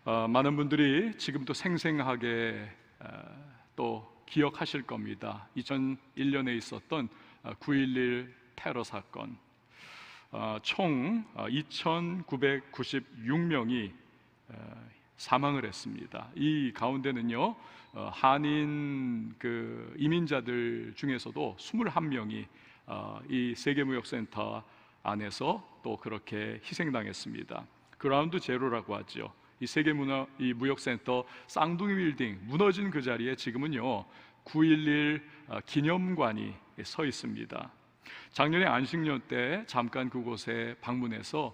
많은 분들이 지금도 생생하게 또 기억하실 겁니다. 2001년에 있었던 9.11 테러 사건, 총 2,996명이 사망을 했습니다. 이 가운데는요, 한인 이민자들 중에서도 21명이 이 세계무역센터 안에서 또 그렇게 희생당했습니다. 그라운드 제로라고 하죠. 이 무역센터 쌍둥이 빌딩 무너진 그 자리에 지금은요 9.11 기념관이 서 있습니다. 작년에 안식년 때 잠깐 그곳에 방문해서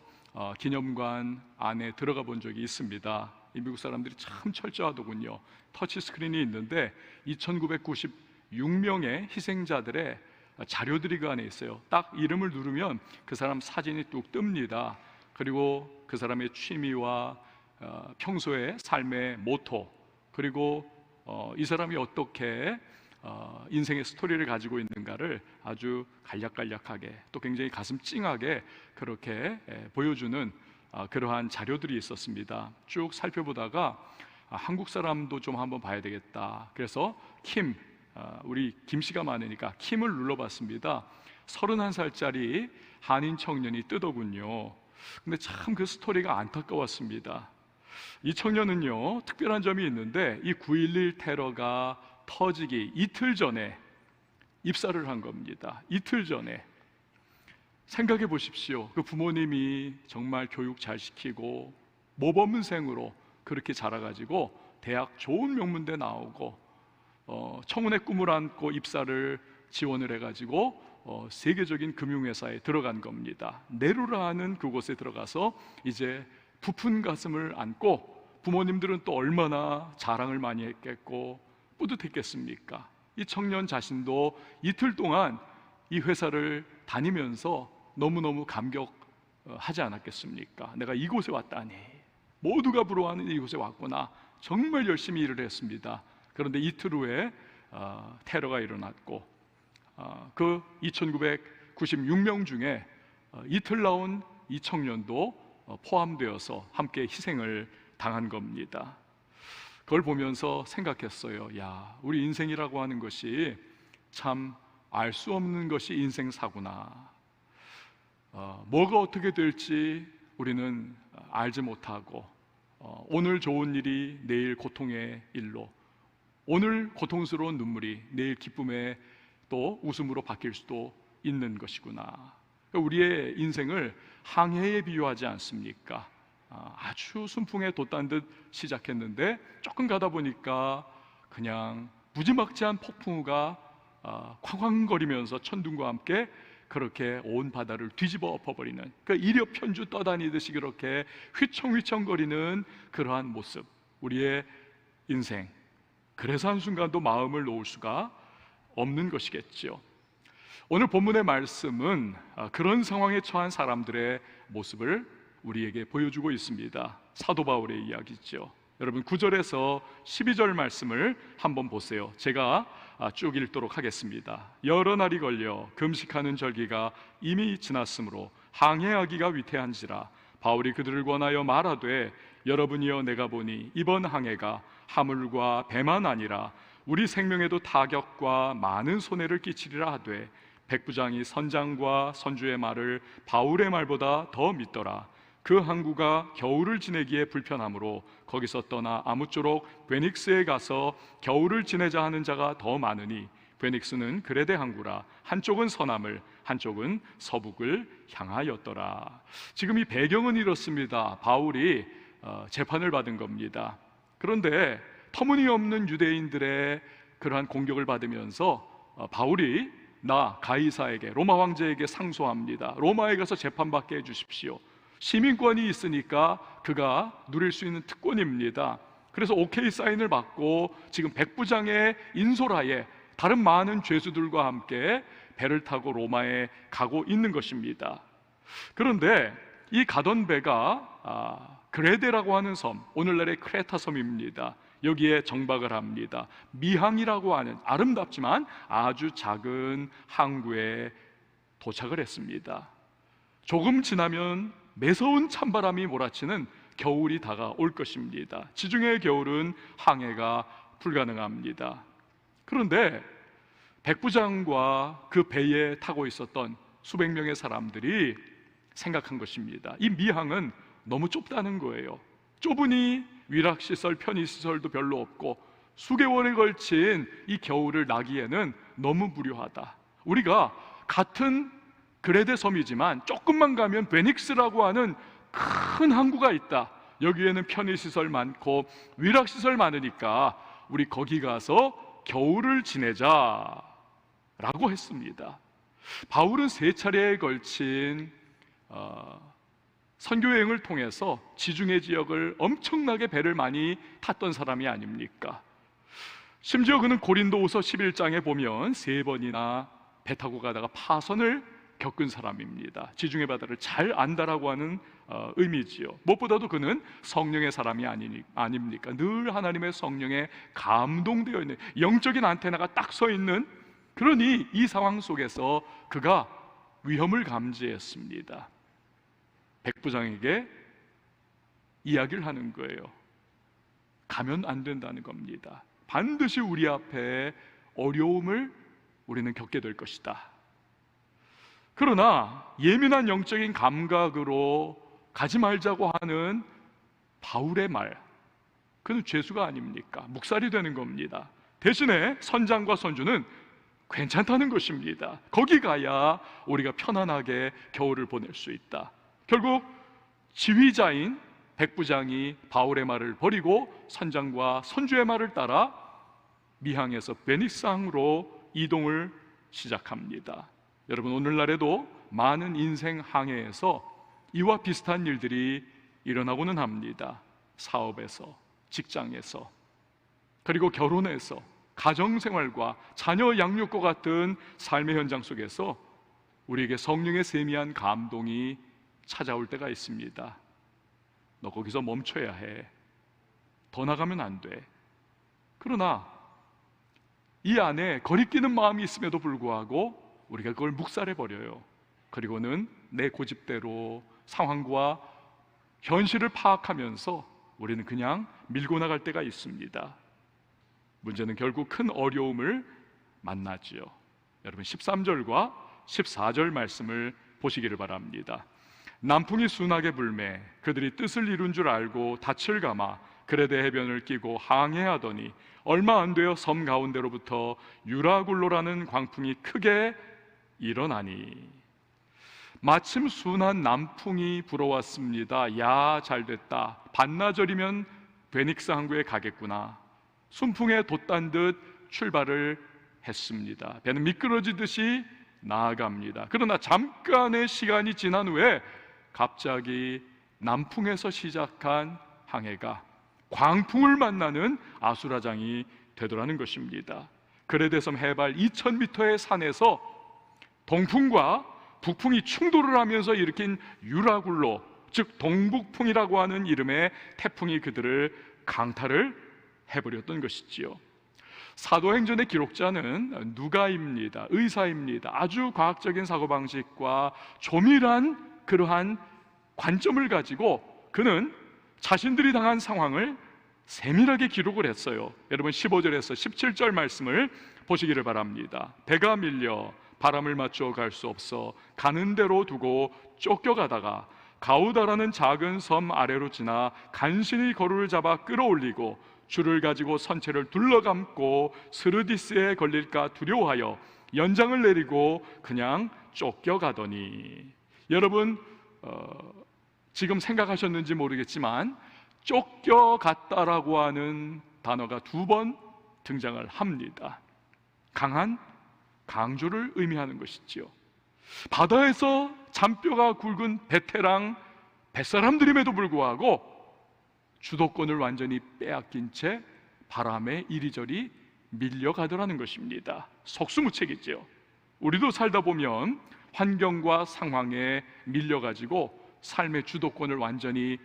기념관 안에 들어가 본 적이 있습니다. 이 미국 사람들이 참 철저하더군요. 터치스크린이 있는데 2,996명의 희생자들의 자료들이 그 안에 있어요. 딱 이름을 누르면 그 사람 사진이 뚝 뜹니다. 그리고 그 사람의 취미와 평소의 삶의 모토, 그리고 이 사람이 어떻게 인생의 스토리를 가지고 있는가를 아주 간략간략하게 또 굉장히 가슴 찡하게 그렇게 보여주는 그러한 자료들이 있었습니다. 쭉 살펴보다가 한국 사람도 좀 한번 봐야 되겠다. 그래서 우리 김씨가 많으니까 킴을 눌러봤습니다. 31살짜리 한인 청년이 뜨더군요. 근데 참 그 스토리가 안타까웠습니다. 이 청년은요 특별한 점이 있는데 이 9.11 테러가 터지기 이틀 전에 입사를 한 겁니다. 이틀 전에. 생각해 보십시오. 그 부모님이 정말 교육 잘 시키고 모범생으로 그렇게 자라가지고 대학 좋은 명문대 나오고 청운의 꿈을 안고 입사를 지원을 해가지고 세계적인 금융회사에 들어간 겁니다. 네루라는 그곳에 들어가서 이제 부푼 가슴을 안고 부모님들은 또 얼마나 자랑을 많이 했겠고 뿌듯했겠습니까? 이 청년 자신도 이틀 동안 이 회사를 다니면서 너무너무 감격하지 않았겠습니까? 내가 이곳에 왔다니, 모두가 부러워하는 이곳에 왔구나. 정말 열심히 일을 했습니다. 그런데 이틀 후에 테러가 일어났고 그 2,996명 중에 이틀 나온 이 청년도 포함되어서 함께 희생을 당한 겁니다. 그걸 보면서 생각했어요. 야, 우리 인생이라고 하는 것이 참 알 수 없는 것이 인생사구나. 뭐가 어떻게 될지 우리는 알지 못하고 오늘 좋은 일이 내일 고통의 일로, 오늘 고통스러운 눈물이 내일 기쁨의 또 웃음으로 바뀔 수도 있는 것이구나. 우리의 인생을 항해에 비유하지 않습니까? 아주 순풍에 돛단 듯 시작했는데 조금 가다 보니까 그냥 무지막지한 폭풍우가 쾅쾅거리면서 천둥과 함께 그렇게 온 바다를 뒤집어 엎어버리는, 그 이력편주 떠다니듯이 그렇게 휘청휘청거리는 그러한 모습, 우리의 인생. 그래서 한순간도 마음을 놓을 수가 없는 것이겠죠. 오늘 본문의 말씀은 그런 상황에 처한 사람들의 모습을 우리에게 보여주고 있습니다. 사도 바울의 이야기죠. 여러분 9절에서 12절 말씀을 한번 보세요. 제가 쭉 읽도록 하겠습니다. 여러 날이 걸려 금식하는 절기가 이미 지났으므로 항해하기가 위태한지라 바울이 그들을 권하여 말하되 여러분이여 내가 보니 이번 항해가 하물과 배만 아니라 우리 생명에도 타격과 많은 손해를 끼치리라 하되 백부장이 선장과 선주의 말을 바울의 말보다 더 믿더라. 그 항구가 겨울을 지내기에 불편하므로 거기서 떠나 아무쪼록 베닉스에 가서 겨울을 지내자 하는 자가 더 많으니 베닉스는 그레데 항구라. 한쪽은 서남을 한쪽은 서북을 향하였더라. 지금 이 배경은 이렇습니다. 바울이 재판을 받은 겁니다. 그런데 터무니없는 유대인들의 그러한 공격을 받으면서 바울이 나 가이사에게, 로마 황제에게 상소합니다. 로마에 가서 재판받게 해주십시오. 시민권이 있으니까 그가 누릴 수 있는 특권입니다. 그래서 오케이 사인을 받고 지금 백부장의 인솔하에 다른 많은 죄수들과 함께 배를 타고 로마에 가고 있는 것입니다. 그런데 이 가던 배가 그레데라고 하는 섬, 오늘날의 크레타 섬입니다. 여기에 정박을 합니다. 미항이라고 하는 아름답지만 아주 작은 항구에 도착을 했습니다. 조금 지나면 매서운 찬바람이 몰아치는 겨울이 다가올 것입니다. 지중해의 겨울은 항해가 불가능합니다. 그런데 백부장과 그 배에 타고 있었던 수백 명의 사람들이 생각한 것입니다. 이 미항은 너무 좁다는 거예요. 좁으니 위락시설, 편의시설도 별로 없고 수개월에 걸친 이 겨울을 나기에는 너무 무료하다. 우리가 같은 그레데 섬이지만 조금만 가면 베닉스라고 하는 큰 항구가 있다. 여기에는 편의시설 많고 위락시설 많으니까 우리 거기 가서 겨울을 지내자 라고 했습니다. 바울은 3차례에 걸친 선교여행을 통해서 지중해 지역을 엄청나게 배를 많이 탔던 사람이 아닙니까? 심지어 그는 고린도후서 11장에 보면 3번이나 배 타고 가다가 파선을 겪은 사람입니다. 지중해 바다를 잘 안다라고 하는 의미지요. 무엇보다도 그는 성령의 사람이 아닙니까? 늘 하나님의 성령에 감동되어 있는 영적인 안테나가 딱 서 있는, 그러니 이 상황 속에서 그가 위험을 감지했습니다. 백부장에게 이야기를 하는 거예요. 가면 안 된다는 겁니다. 반드시 우리 앞에 어려움을 우리는 겪게 될 것이다. 그러나 예민한 영적인 감각으로 가지 말자고 하는 바울의 말, 그는 죄수가 아닙니까? 묵살이 되는 겁니다. 대신에 선장과 선주는 괜찮다는 것입니다. 거기 가야 우리가 편안하게 겨울을 보낼 수 있다. 결국 지휘자인 백부장이 바울의 말을 버리고 선장과 선주의 말을 따라 미항에서 베니스항으로 이동을 시작합니다. 여러분, 오늘날에도 많은 인생 항해에서 이와 비슷한 일들이 일어나고는 합니다. 사업에서, 직장에서, 그리고 결혼에서, 가정생활과 자녀 양육과 같은 삶의 현장 속에서 우리에게 성령의 세미한 감동이 찾아올 때가 있습니다. 너 거기서 멈춰야 해. 더 나가면 안 돼. 그러나 이 안에 거리끼는 마음이 있음에도 불구하고 우리가 그걸 묵살해버려요. 그리고는 내 고집대로 상황과 현실을 파악하면서 우리는 그냥 밀고 나갈 때가 있습니다. 문제는 결국 큰 어려움을 만나지요. 여러분, 13절과 14절 말씀을 보시기를 바랍니다. 남풍이 순하게 불매 그들이 뜻을 이룬 줄 알고 닻을 감아 그레데 해변을 끼고 항해하더니 얼마 안 되어 섬 가운데로부터 유라굴로라는 광풍이 크게 일어나니, 마침 순한 남풍이 불어왔습니다. 야, 잘됐다. 반나절이면 베닉스 항구에 가겠구나. 순풍에 돛단 듯 출발을 했습니다. 배는 미끄러지듯이 나아갑니다. 그러나 잠깐의 시간이 지난 후에 갑자기 남풍에서 시작한 항해가 광풍을 만나는 아수라장이 되더라는 것입니다. 그레데섬 해발 2000m의 산에서 동풍과 북풍이 충돌을 하면서 일으킨 유라굴로, 즉 동북풍이라고 하는 이름의 태풍이 그들을 강타를 해버렸던 것이지요. 사도행전의 기록자는 누가입니다. 의사입니다. 아주 과학적인 사고방식과 조밀한 그러한 관점을 가지고 그는 자신들이 당한 상황을 세밀하게 기록을 했어요. 여러분, 15절에서 17절 말씀을 보시기를 바랍니다. 배가 밀려 바람을 맞춰 갈 수 없어 가는 대로 두고 쫓겨가다가 가우다라는 작은 섬 아래로 지나 간신히 거루를 잡아 끌어올리고 줄을 가지고 선체를 둘러감고 스르디스에 걸릴까 두려워하여 연장을 내리고 그냥 쫓겨가더니, 여러분 지금 생각하셨는지 모르겠지만 쫓겨갔다라고 하는 단어가 2번 등장을 합니다. 강한 강조를 의미하는 것이지요. 바다에서 잔뼈가 굵은 베테랑 뱃사람들임에도 불구하고 주도권을 완전히 빼앗긴 채 바람에 이리저리 밀려가더라는 것입니다. 속수무책이지요. 우리도 살다 보면 환경과 상황에 밀려가지고 삶의 주도권을 완전히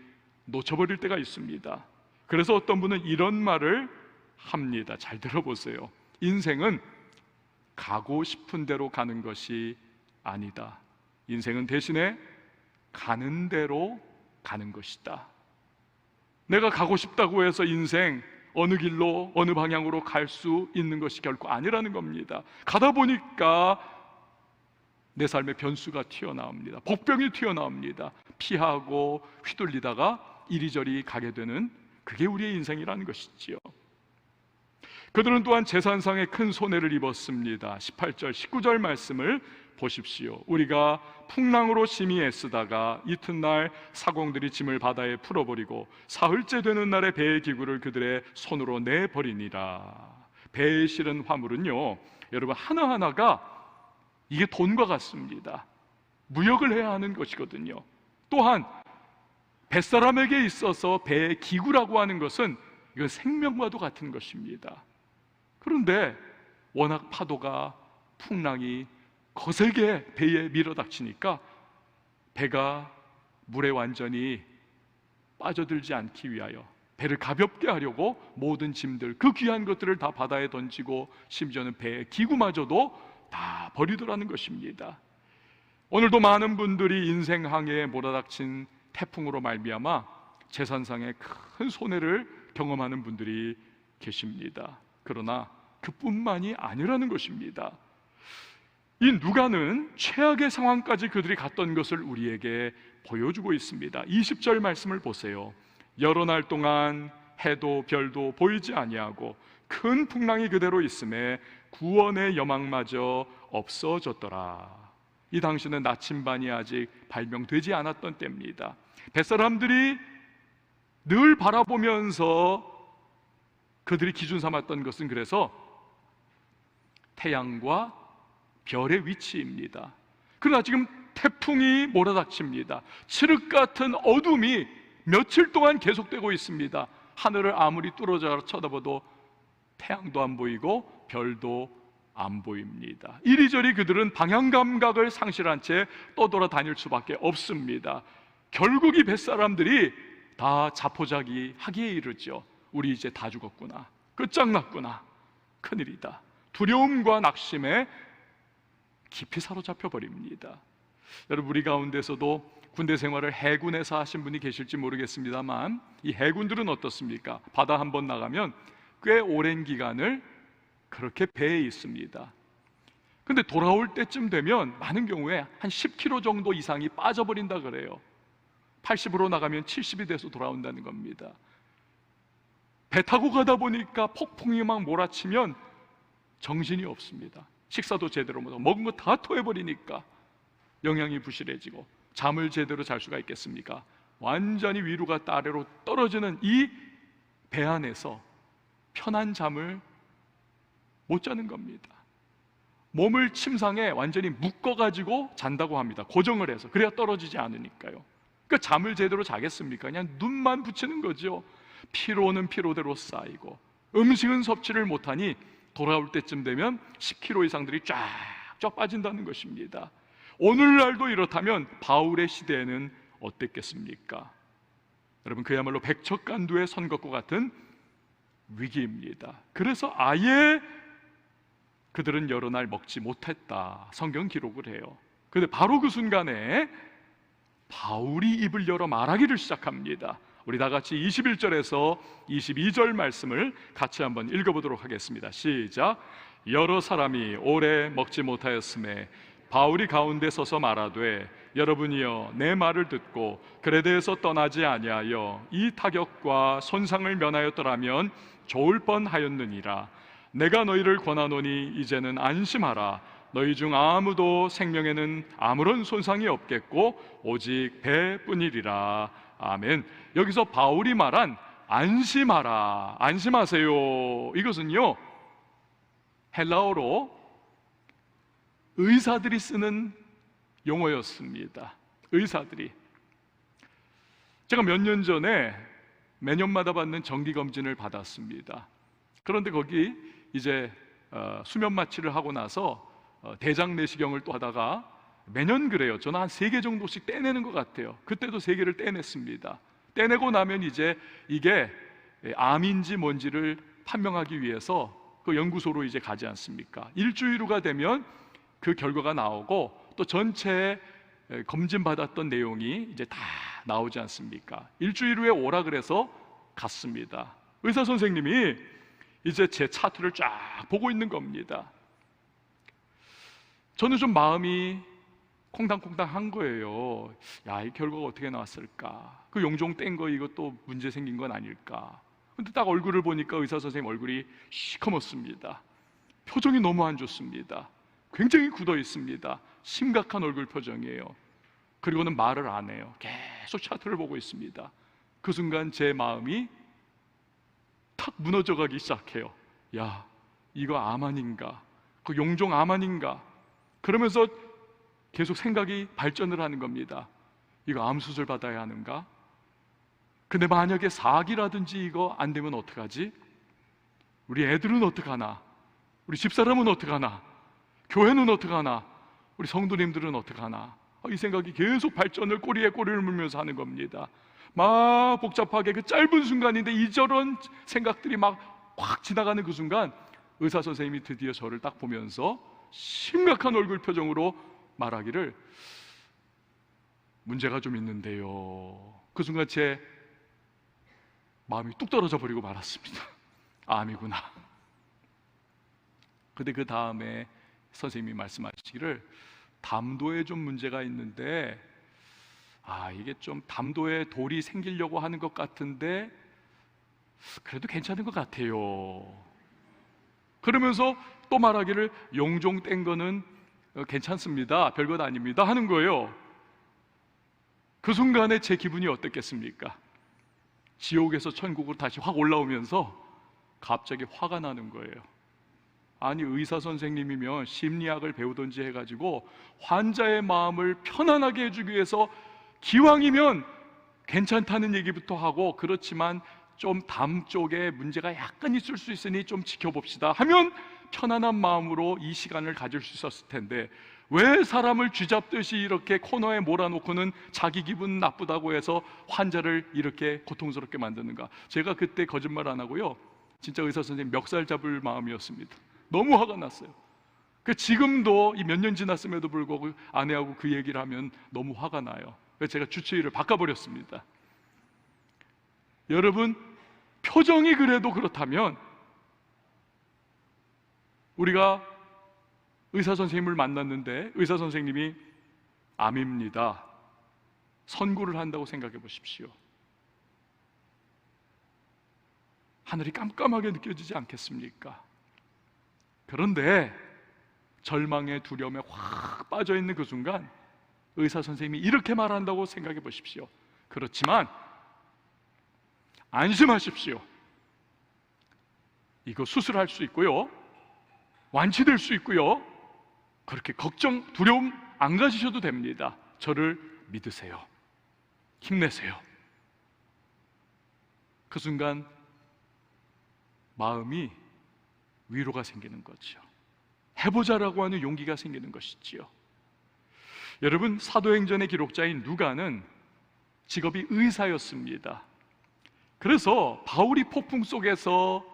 놓쳐버릴 때가 있습니다. 그래서 어떤 분은 이런 말을 합니다. 잘 들어보세요. 인생은 가고 싶은 대로 가는 것이 아니다. 인생은 대신에 가는 대로 가는 것이다. 내가 가고 싶다고 해서 인생 어느 길로 어느 방향으로 갈 수 있는 것이 결코 아니라는 겁니다. 가다 보니까 내 삶의 변수가 튀어나옵니다. 복병이 튀어나옵니다. 피하고 휘둘리다가 이리저리 가게 되는, 그게 우리의 인생이라는 것이지요. 그들은 또한 재산상에 큰 손해를 입었습니다. 18절 19절 말씀을 보십시오. 우리가 풍랑으로 심히 애쓰다가 이튿날 사공들이 짐을 바다에 풀어버리고 사흘째 되는 날에 배의 기구를 그들의 손으로 내버리니라. 배에 실은 화물은요, 여러분 하나하나가 이게 돈과 같습니다. 무역을 해야 하는 것이거든요. 또한 뱃사람에게 있어서 배의 기구라고 하는 것은 이건 생명과도 같은 것입니다. 그런데 워낙 파도가, 풍랑이 거세게 배에 밀어닥치니까 배가 물에 완전히 빠져들지 않기 위하여 배를 가볍게 하려고 모든 짐들, 그 귀한 것들을 다 바다에 던지고 심지어는 배의 기구마저도 다 버리더라는 것입니다. 오늘도 많은 분들이 인생 항해에 몰아닥친 태풍으로 말미암아 재산상의 큰 손해를 경험하는 분들이 계십니다. 그러나 그뿐만이 아니라는 것입니다. 이 누가는 최악의 상황까지 그들이 갔던 것을 우리에게 보여주고 있습니다. 20절 말씀을 보세요. 여러 날 동안 해도 별도 보이지 아니하고 큰 풍랑이 그대로 있음에 구원의 여망마저 없어졌더라. 이 당시는 나침반이 아직 발명되지 않았던 때입니다. 뱃사람들이 늘 바라보면서 그들이 기준 삼았던 것은 그래서 태양과 별의 위치입니다. 그러나 지금 태풍이 몰아닥칩니다. 칠흑 같은 어둠이 며칠 동안 계속되고 있습니다. 하늘을 아무리 뚫어져 쳐다봐도 태양도 안 보이고 별도 안 보입니다. 이리저리 그들은 방향 감각을 상실한 채 떠돌아다닐 수밖에 없습니다. 결국 이 뱃사람들이 다 자포자기 하기에 이르죠. 우리 이제 다 죽었구나, 끝장났구나, 큰일이다. 두려움과 낙심에 깊이 사로잡혀 버립니다. 여러분, 우리 가운데서도 군대 생활을 해군에서 하신 분이 계실지 모르겠습니다만 이 해군들은 어떻습니까? 바다 한번 나가면 꽤 오랜 기간을 그렇게 배에 있습니다. 근데 돌아올 때쯤 되면 많은 경우에 한 10km 정도 이상이 빠져버린다 그래요. 80으로 나가면 70이 돼서 돌아온다는 겁니다. 배 타고 가다 보니까 폭풍이 막 몰아치면 정신이 없습니다. 식사도 제대로 못하고 먹은 거 다 토해버리니까 영양이 부실해지고 잠을 제대로 잘 수가 있겠습니까? 완전히 위로가 아래로 떨어지는 이 배 안에서 편한 잠을 못 자는 겁니다. 몸을 침상에 완전히 묶어가지고 잔다고 합니다. 고정을 해서. 그래야 떨어지지 않으니까요. 그러니까 잠을 제대로 자겠습니까? 그냥 눈만 붙이는 거죠. 피로는 피로대로 쌓이고 음식은 섭취를 못하니 돌아올 때쯤 되면 10kg 이상들이 쫙쫙 빠진다는 것입니다. 오늘날도 이렇다면 바울의 시대에는 어땠겠습니까? 여러분, 그야말로 백척간두의 선것과 같은 위기입니다. 그래서 아예 그들은 여러 날 먹지 못했다, 성경 기록을 해요. 그런데 바로 그 순간에 바울이 입을 열어 말하기를 시작합니다. 우리 다 같이 21절에서 22절 말씀을 같이 한번 읽어보도록 하겠습니다. 시작. 여러 사람이 오래 먹지 못하였음에 바울이 가운데 서서 말하되 여러분이여 내 말을 듣고 그레데에서 떠나지 아니하여 이 타격과 손상을 면하였더라면 좋을 뻔하였느니라. 내가 너희를 권하노니 이제는 안심하라. 너희 중 아무도 생명에는 아무런 손상이 없겠고 오직 배뿐이리라. 아멘. 여기서 바울이 말한 안심하라, 안심하세요, 이것은요 헬라어로 의사들이 쓰는 용어였습니다. 의사들이. 제가 몇 년 전에 매년마다 받는 정기검진을 받았습니다. 그런데 거기 이제 수면 마취를 하고 나서 대장 내시경을 또 하다가 매년 그래요. 저는 한 3개 정도씩 떼내는 것 같아요. 그때도 3개를 떼냈습니다. 떼내고 나면 이제 이게 암인지 뭔지를 판명하기 위해서 그 연구소로 이제 가지 않습니까? 일주일 후가 되면 그 결과가 나오고 또 전체 검진 받았던 내용이 이제 다 나오지 않습니까? 일주일 후에 오라 그래서 갔습니다. 의사 선생님이 이제 제 차트를 쫙 보고 있는 겁니다. 저는 좀 마음이 콩당콩당한 거예요. 야, 이 결과가 어떻게 나왔을까? 그 용종 뗀 거 이것도 문제 생긴 건 아닐까? 근데 딱 얼굴을 보니까 의사 선생님 얼굴이 시커멓습니다. 표정이 너무 안 좋습니다. 굉장히 굳어 있습니다. 심각한 얼굴 표정이에요. 그리고는 말을 안 해요. 계속 차트를 보고 있습니다. 그 순간 제 마음이 탁 무너져 가기 시작해요. 야, 이거 암 아닌가? 그 용종 암 아닌가? 그러면서 계속 생각이 발전을 하는 겁니다. 이거 암 수술 받아야 하는가? 근데 만약에 사기라든지 이거 안 되면 어떡하지? 우리 애들은 어떡하나? 우리 집사람은 어떡하나? 교회는 어떡하나? 우리 성도님들은 어떡하나? 이 생각이 계속 발전을 꼬리에 꼬리를 물면서 하는 겁니다. 막 복잡하게 그 짧은 순간인데 이저런 생각들이 막 확 지나가는 그 순간 의사 선생님이 드디어 저를 딱 보면서 심각한 얼굴 표정으로 말하기를, 문제가 좀 있는데요. 그 순간 제 마음이 뚝 떨어져 버리고 말았습니다. 암이구나. 근데 그 다음에 선생님이 말씀하시기를, 담도에 좀 문제가 있는데, 이게 좀 담도에 돌이 생기려고 하는 것 같은데 그래도 괜찮은 것 같아요. 그러면서 또 말하기를, 용종 뗀 거는 괜찮습니다, 별것 아닙니다 하는 거예요. 그 순간에 제 기분이 어떻겠습니까? 지옥에서 천국으로 다시 확 올라오면서 갑자기 화가 나는 거예요. 아니, 의사 선생님이면 심리학을 배우든지 해가지고 환자의 마음을 편안하게 해주기 위해서 기왕이면 괜찮다는 얘기부터 하고, 그렇지만 좀 담 쪽에 문제가 약간 있을 수 있으니 좀 지켜봅시다 하면 편안한 마음으로 이 시간을 가질 수 있었을 텐데, 왜 사람을 쥐잡듯이 이렇게 코너에 몰아놓고는 자기 기분 나쁘다고 해서 환자를 이렇게 고통스럽게 만드는가? 제가 그때 거짓말 안 하고요, 진짜 의사 선생님 멱살 잡을 마음이었습니다. 너무 화가 났어요. 지금도 이 몇 년 지났음에도 불구하고 아내하고 그 얘기를 하면 너무 화가 나요. 그래서 제가 주치의를 바꿔버렸습니다. 여러분, 표정이 그래도 그렇다면 우리가 의사 선생님을 만났는데 의사 선생님이 암입니다, 선고를 한다고 생각해 보십시오. 하늘이 깜깜하게 느껴지지 않겠습니까? 그런데 절망의 두려움에 확 빠져 있는 그 순간 의사 선생님이 이렇게 말한다고 생각해 보십시오. 그렇지만 안심하십시오. 이거 수술할 수 있고요, 완치될 수 있고요, 그렇게 걱정, 두려움 안 가지셔도 됩니다. 저를 믿으세요. 힘내세요. 그 순간 마음이 위로가 생기는 거죠. 해보자라고 하는 용기가 생기는 것이지요. 여러분, 사도행전의 기록자인 누가는 직업이 의사였습니다. 그래서 바울이 폭풍 속에서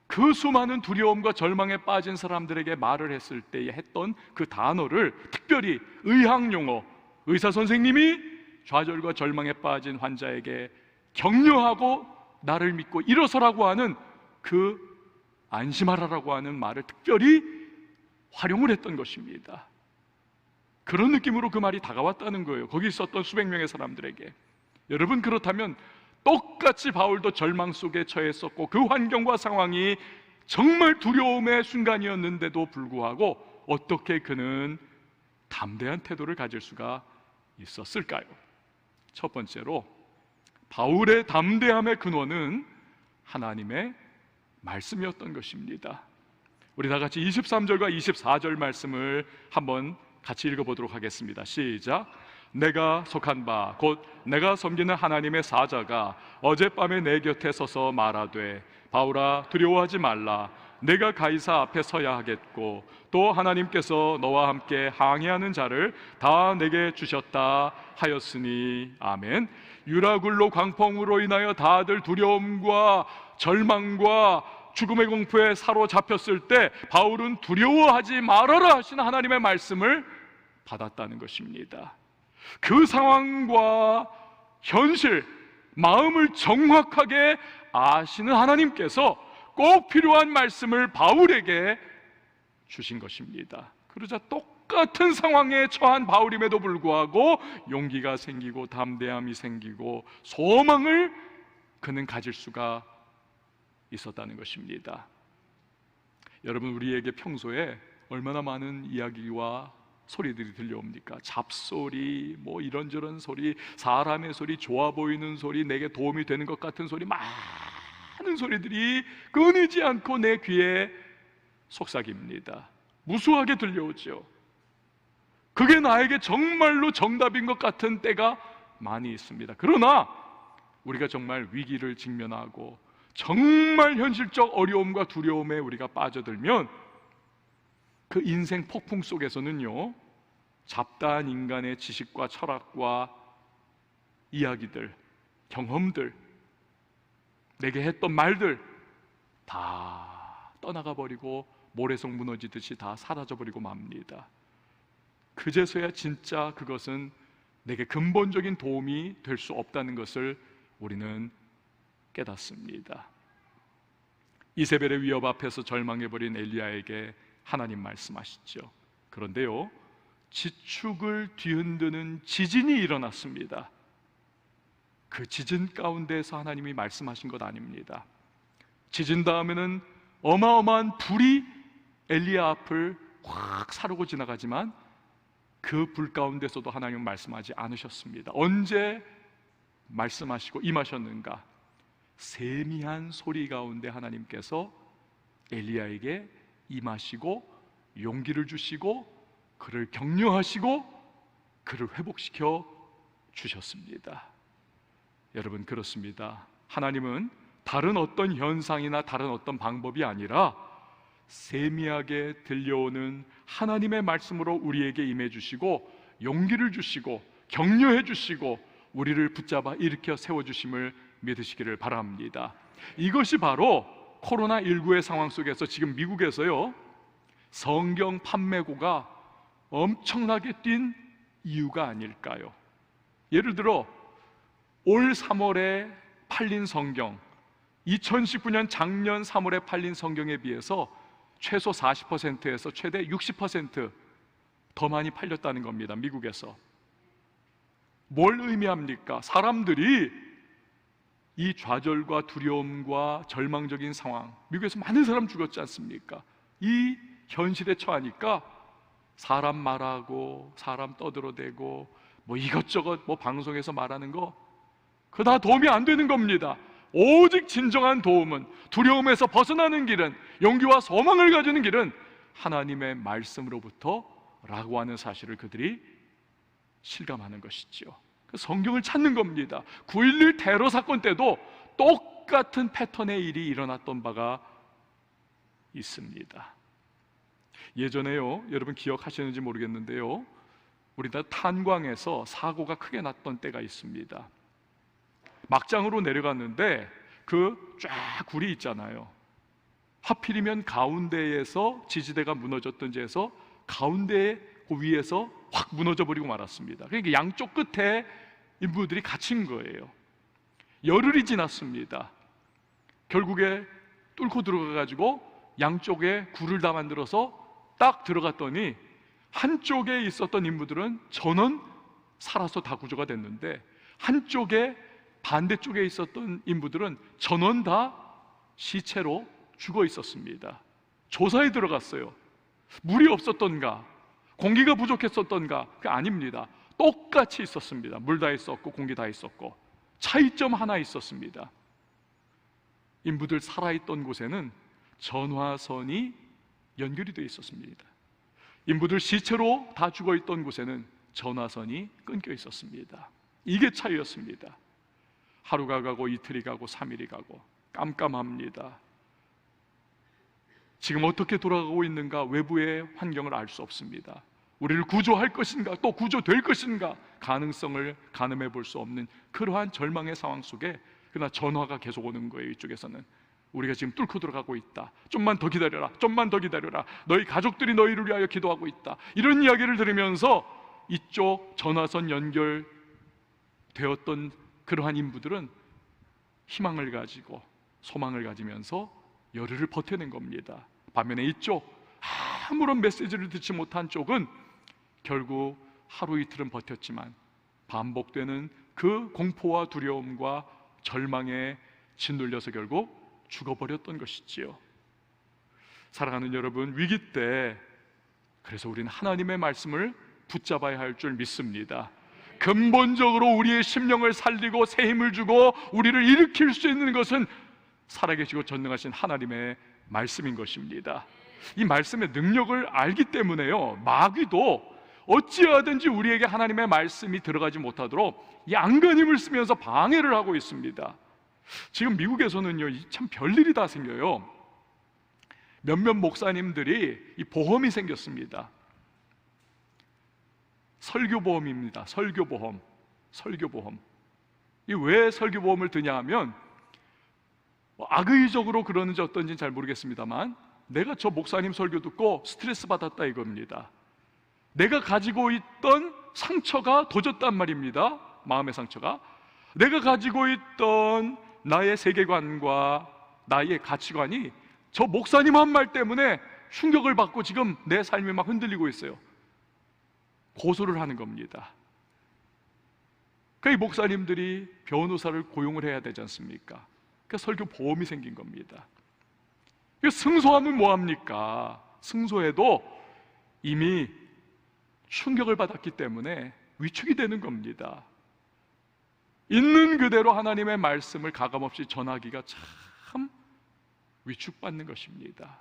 그 수많은 두려움과 절망에 빠진 사람들에게 말을 했을 때 했던 그 단어를 특별히 의학용어, 의사 선생님이 좌절과 절망에 빠진 환자에게 격려하고 나를 믿고 일어서라고 하는 그 안심하라라고 하는 말을 특별히 활용을 했던 것입니다. 그런 느낌으로 그 말이 다가왔다는 거예요. 거기 있었던 수백 명의 사람들에게. 여러분, 그렇다면 똑같이 바울도 절망 속에 처했었고 그 환경과 상황이 정말 두려움의 순간이었는데도 불구하고 어떻게 그는 담대한 태도를 가질 수가 있었을까요? 첫 번째로, 바울의 담대함의 근원은 하나님의 말씀이었던 것입니다. 우리 다 같이 23절과 24절 말씀을 한번 같이 읽어보도록 하겠습니다. 시작. 내가 속한 바 곧 내가 섬기는 하나님의 사자가 어젯밤에 내 곁에 서서 말하되, 바울아 두려워하지 말라, 내가 가이사 앞에 서야 하겠고 또 하나님께서 너와 함께 항해하는 자를 다 내게 주셨다 하였으니. 아멘. 유라굴로 광풍으로 인하여 다들 두려움과 절망과 죽음의 공포에 사로잡혔을 때 바울은 두려워하지 말아라 하시는 하나님의 말씀을 받았다는 것입니다. 그 상황과 현실, 마음을 정확하게 아시는 하나님께서 꼭 필요한 말씀을 바울에게 주신 것입니다. 그러자 똑같은 상황에 처한 바울임에도 불구하고 용기가 생기고 담대함이 생기고 소망을 그는 가질 수가 있었다는 것입니다. 여러분, 우리에게 평소에 얼마나 많은 이야기와 소리들이 들려옵니까? 잡소리, 뭐 이런저런 소리, 사람의 소리, 좋아 보이는 소리, 내게 도움이 되는 것 같은 소리, 많은 소리들이 끊이지 않고 내 귀에 속삭입니다. 무수하게 들려오죠. 그게 나에게 정말로 정답인 것 같은 때가 많이 있습니다. 그러나 우리가 정말 위기를 직면하고 정말 현실적 어려움과 두려움에 우리가 빠져들면 그 인생 폭풍 속에서는요, 잡다한 인간의 지식과 철학과 이야기들, 경험들, 내게 했던 말들 다 떠나가 버리고 모래성 무너지듯이 다 사라져 버리고 맙니다. 그제서야 진짜 그것은 내게 근본적인 도움이 될 수 없다는 것을 우리는 깨닫습니다. 이세벨의 위협 앞에서 절망해버린 엘리야에게 하나님 말씀하시죠. 그런데요, 지축을 뒤흔드는 지진이 일어났습니다. 그 지진 가운데서 하나님이 말씀하신 것 아닙니다. 지진 다음에는 어마어마한 불이 엘리야 앞을 확 사르고 지나가지만 그 불 가운데서도 하나님은 말씀하지 않으셨습니다. 언제 말씀하시고 임하셨는가? 세미한 소리 가운데 하나님께서 엘리야에게 임하시고 용기를 주시고 그를 격려하시고 그를 회복시켜 주셨습니다. 여러분, 그렇습니다. 하나님은 다른 어떤 현상이나 다른 어떤 방법이 아니라 세미하게 들려오는 하나님의 말씀으로 우리에게 임해 주시고 용기를 주시고 격려해 주시고 우리를 붙잡아 일으켜 세워주심을 믿으시기를 바랍니다. 이것이 바로 코로나19의 상황 속에서 지금 미국에서요, 성경 판매고가 엄청나게 뛴 이유가 아닐까요? 예를 들어 올 3월에 팔린 성경, 2019년 작년 3월에 팔린 성경에 비해서 최소 40%에서 최대 60% 많이 팔렸다는 겁니다. 미국에서. 뭘 의미합니까? 사람들이 이 좌절과 두려움과 절망적인 상황, 미국에서 많은 사람 죽었지 않습니까? 이 현실에 처하니까 사람 말하고 사람 떠들어대고 뭐 이것저것 뭐 방송에서 말하는 거 그거 다 도움이 안 되는 겁니다. 오직 진정한 도움은, 두려움에서 벗어나는 길은, 용기와 소망을 가지는 길은 하나님의 말씀으로부터 라고 하는 사실을 그들이 실감하는 것이죠. 성경을 찾는 겁니다. 9.11 테러 사건 때도 똑같은 패턴의 일이 일어났던 바가 있습니다. 예전에요, 여러분 기억하시는지 모르겠는데요, 우리나라 탄광에서 사고가 크게 났던 때가 있습니다. 막장으로 내려갔는데 그 쫙 굴이 있잖아요. 하필이면 가운데에서 지지대가 무너졌던지 해서 가운데 그 위에서 확 무너져 버리고 말았습니다. 그러니까 양쪽 끝에 인부들이 갇힌 거예요. 열흘이 지났습니다. 결국에 뚫고 들어가가지고 양쪽에 굴을 다 만들어서 딱 들어갔더니 한쪽에 있었던 인부들은 전원 살아서 다 구조가 됐는데 한쪽에, 반대쪽에 있었던 인부들은 전원 다 시체로 죽어 있었습니다. 조사에 들어갔어요. 물이 없었던가, 공기가 부족했었던가? 그게 아닙니다. 똑같이 있었습니다. 물 다 있었고 공기 다 있었고 차이점 하나 있었습니다. 인부들 살아있던 곳에는 전화선이 연결이 되어 있었습니다. 인부들 시체로 다 죽어있던 곳에는 전화선이 끊겨 있었습니다. 이게 차이였습니다. 하루가 가고 이틀이 가고 3일이 가고 깜깜합니다. 지금 어떻게 돌아가고 있는가, 외부의 환경을 알 수 없습니다. 우리를 구조할 것인가, 또 구조될 것인가 가능성을 가늠해 볼 수 없는 그러한 절망의 상황 속에, 그러나 전화가 계속 오는 거예요. 이쪽에서는 우리가 지금 뚫고 들어가고 있다, 좀만 더 기다려라, 좀만 더 기다려라, 너희 가족들이 너희를 위하여 기도하고 있다, 이런 이야기를 들으면서 이쪽 전화선 연결되었던 그러한 인부들은 희망을 가지고 소망을 가지면서 열흘을 버텨낸 겁니다. 반면에 이쪽 아무런 메시지를 듣지 못한 쪽은 결국 하루 이틀은 버텼지만 반복되는 그 공포와 두려움과 절망에 짓눌려서 결국 죽어버렸던 것이지요. 사랑하는 여러분, 위기 때 그래서 우리는 하나님의 말씀을 붙잡아야 할 줄 믿습니다. 근본적으로 우리의 심령을 살리고 새 힘을 주고 우리를 일으킬 수 있는 것은 살아계시고 전능하신 하나님의 말씀인 것입니다. 이 말씀의 능력을 알기 때문에요, 마귀도 어찌하든지 우리에게 하나님의 말씀이 들어가지 못하도록 이 안간힘을 쓰면서 방해를 하고 있습니다. 지금 미국에서는요, 참 별일이 다 생겨요. 몇몇 목사님들이 이 보험이 생겼습니다. 설교보험입니다. 설교보험. 이 왜 설교보험을 드냐 하면 악의적으로 그러는지 어떤지는 잘 모르겠습니다만 내가 저 목사님 설교 듣고 스트레스 받았다 이겁니다. 내가 가지고 있던 상처가 도졌단 말입니다. 마음의 상처가. 내가 가지고 있던 나의 세계관과 나의 가치관이 저 목사님 한 말 때문에 충격을 받고 지금 내 삶이 막 흔들리고 있어요. 고소를 하는 겁니다. 그 목사님들이 변호사를 고용을 해야 되지 않습니까? 그 설교 보험이 생긴 겁니다. 승소하면 뭐합니까? 승소해도 이미 충격을 받았기 때문에 위축이 되는 겁니다. 있는 그대로 하나님의 말씀을 가감없이 전하기가 참 위축받는 것입니다.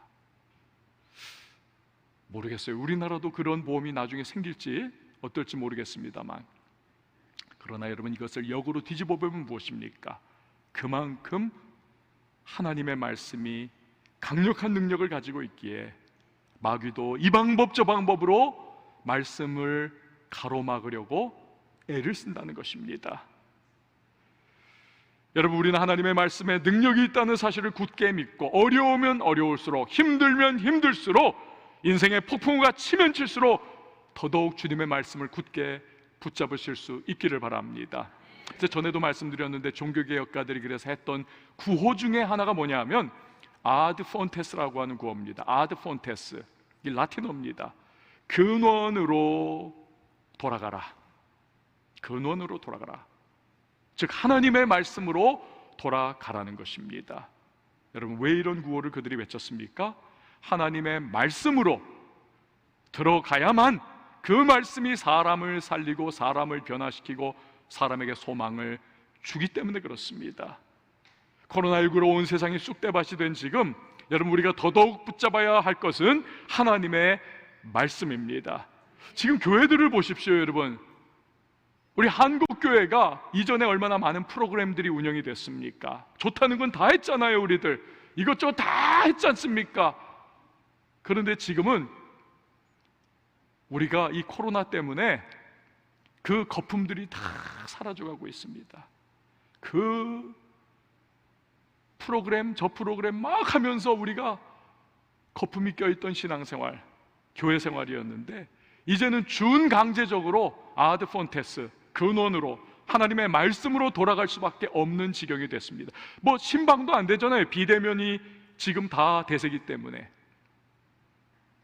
모르겠어요. 우리나라도 그런 보험이 나중에 생길지 어떨지 모르겠습니다만, 그러나 여러분, 이것을 역으로 뒤집어 보면 무엇입니까? 그만큼 하나님의 말씀이 강력한 능력을 가지고 있기에 마귀도 이 방법 저 방법으로 말씀을 가로막으려고 애를 쓴다는 것입니다. 여러분, 우리는 하나님의 말씀에 능력이 있다는 사실을 굳게 믿고 어려우면 어려울수록, 힘들면 힘들수록, 인생의 폭풍우가 치면 칠수록 더더욱 주님의 말씀을 굳게 붙잡으실 수 있기를 바랍니다. 전에도 말씀드렸는데 종교개혁가들이 그래서 했던 구호 중에 하나가 뭐냐 하면 아드 폰테스라고 하는 구호입니다. 아드 폰테스, 이 라틴어입니다. 근원으로 돌아가라. 근원으로 돌아가라. 즉 하나님의 말씀으로 돌아가라는 것입니다. 여러분, 왜 이런 구호를 그들이 외쳤습니까? 하나님의 말씀으로 들어가야만 그 말씀이 사람을 살리고 사람을 변화시키고 사람에게 소망을 주기 때문에 그렇습니다. 코로나19로 온 세상이 쑥대밭이 된 지금 여러분, 우리가 더더욱 붙잡아야 할 것은 하나님의 말씀입니다. 지금 교회들을 보십시오. 여러분, 우리 한국교회가 이전에 얼마나 많은 프로그램들이 운영이 됐습니까? 좋다는 건 다 했잖아요. 우리들 이것저것 다 했지 않습니까? 그런데 지금은 우리가 이 코로나 때문에 그 거품들이 다 사라져가고 있습니다. 그 프로그램 저 프로그램 막 하면서 우리가 거품이 껴있던 신앙생활, 교회 생활이었는데 이제는 준강제적으로 아드 폰테스, 근원으로 하나님의 말씀으로 돌아갈 수밖에 없는 지경이 됐습니다. 뭐 신방도 안 되잖아요. 비대면이 지금 다 대세기 때문에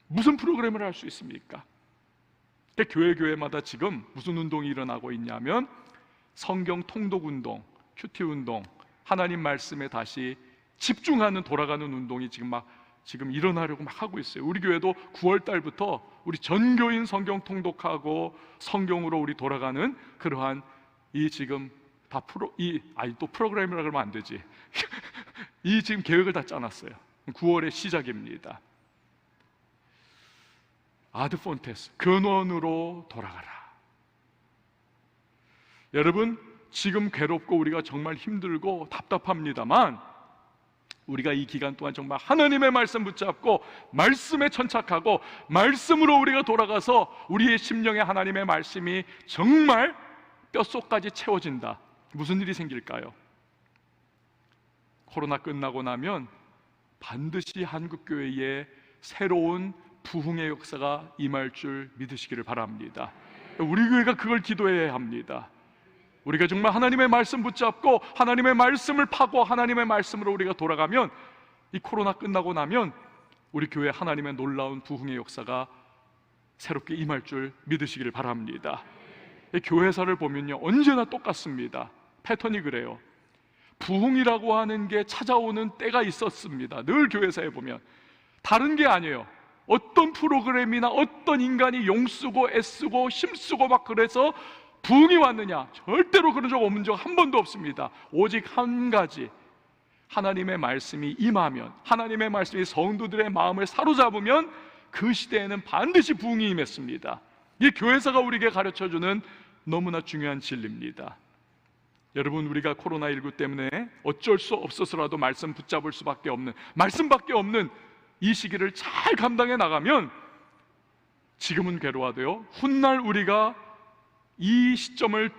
무슨 프로그램을 할 수 있습니까? 교회마다 지금 무슨 운동이 일어나고 있냐면 성경 통독 운동, 큐티 운동, 하나님 말씀에 다시 집중하는 돌아가는 운동이 지금 일어나려고 막 하고 있어요. 우리 교회도 9월 달부터 우리 전교인 성경 통독하고 성경으로 우리 돌아가는 그러한 이 지금 다 또 프로그램이라 그러면 안 되지. 이 지금 계획을 다 짜놨어요. 9월의 시작입니다. 아드 폰테스, 근원으로 돌아가라. 여러분, 지금 괴롭고 우리가 정말 힘들고 답답합니다만 우리가 이 기간 동안 정말 하나님의 말씀 붙잡고 말씀에 천착하고 말씀으로 우리가 돌아가서 우리의 심령에 하나님의 말씀이 정말 뼛속까지 채워진다. 무슨 일이 생길까요? 코로나 끝나고 나면 반드시 한국교회에 새로운 부흥의 역사가 임할 줄 믿으시기를 바랍니다. 우리 교회가 그걸 기도해야 합니다. 우리가 정말 하나님의 말씀 붙잡고 하나님의 말씀을 파고 하나님의 말씀으로 우리가 돌아가면, 이 코로나 끝나고 나면 우리 교회 하나님의 놀라운 부흥의 역사가 새롭게 임할 줄 믿으시기를 바랍니다. 교회사를 보면요, 언제나 똑같습니다. 패턴이 그래요. 부흥이라고 하는 게 찾아오는 때가 있었습니다. 늘 교회사에 보면 다른 게 아니에요. 어떤 프로그램이나 어떤 인간이 용쓰고 애쓰고 힘쓰고 막 그래서 부흥이 왔느냐? 절대로 그런 적 없는 적 한 번도 없습니다. 오직 한 가지, 하나님의 말씀이 임하면, 하나님의 말씀이 성도들의 마음을 사로잡으면 그 시대에는 반드시 부흥이 임했습니다. 이 교회사가 우리에게 가르쳐주는 너무나 중요한 진리입니다. 여러분, 우리가 코로나19 때문에 어쩔 수 없어서라도 말씀 붙잡을 수밖에 없는, 말씀밖에 없는 이 시기를 잘 감당해 나가면 지금은 괴로워도요, 훗날 우리가 이 시점을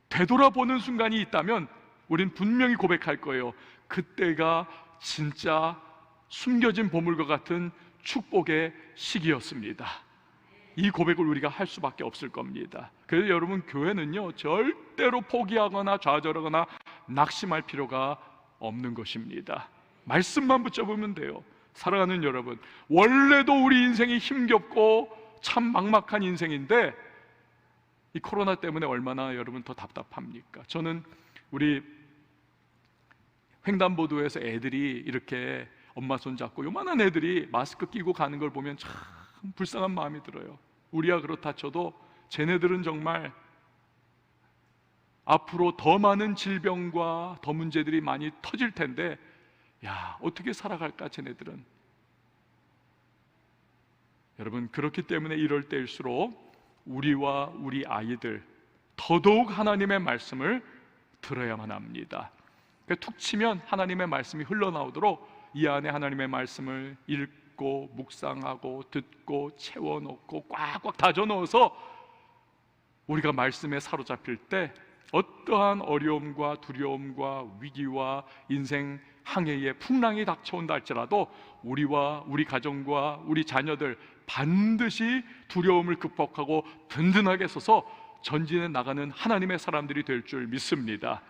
되돌아보는 순간이 있다면 우린 분명히 고백할 거예요. 그때가 진짜 숨겨진 보물과 같은 축복의 시기였습니다. 이 고백을 우리가 할 수밖에 없을 겁니다. 그래서 여러분, 교회는요, 절대로 포기하거나 좌절하거나 낙심할 필요가 없는 것입니다. 말씀만 붙잡으면 돼요. 사랑하는 여러분, 원래도 우리 인생이 힘겹고 참 막막한 인생인데 이 코로나 때문에 얼마나 여러분 더 답답합니까? 저는 우리 횡단보도에서 애들이 이렇게 엄마 손잡고 요만한 애들이 마스크 끼고 가는 걸 보면 참 불쌍한 마음이 들어요. 우리야 그렇다 쳐도 쟤네들은 정말 앞으로 더 많은 질병과 더 문제들이 많이 터질 텐데, 야, 어떻게 살아갈까 쟤네들은. 여러분, 그렇기 때문에 이럴 때일수록 우리와 우리 아이들 더더욱 하나님의 말씀을 들어야만 합니다. 툭 치면 하나님의 말씀이 흘러나오도록 이 안에 하나님의 말씀을 읽고 묵상하고 듣고 채워놓고 꽉꽉 다져넣어서 우리가 말씀에 사로잡힐 때 어떠한 어려움과 두려움과 위기와 인생 항해의 풍랑이 닥쳐온다 할지라도 우리와 우리 가정과 우리 자녀들 반드시 두려움을 극복하고 든든하게 서서 전진해 나가는 하나님의 사람들이 될 줄 믿습니다.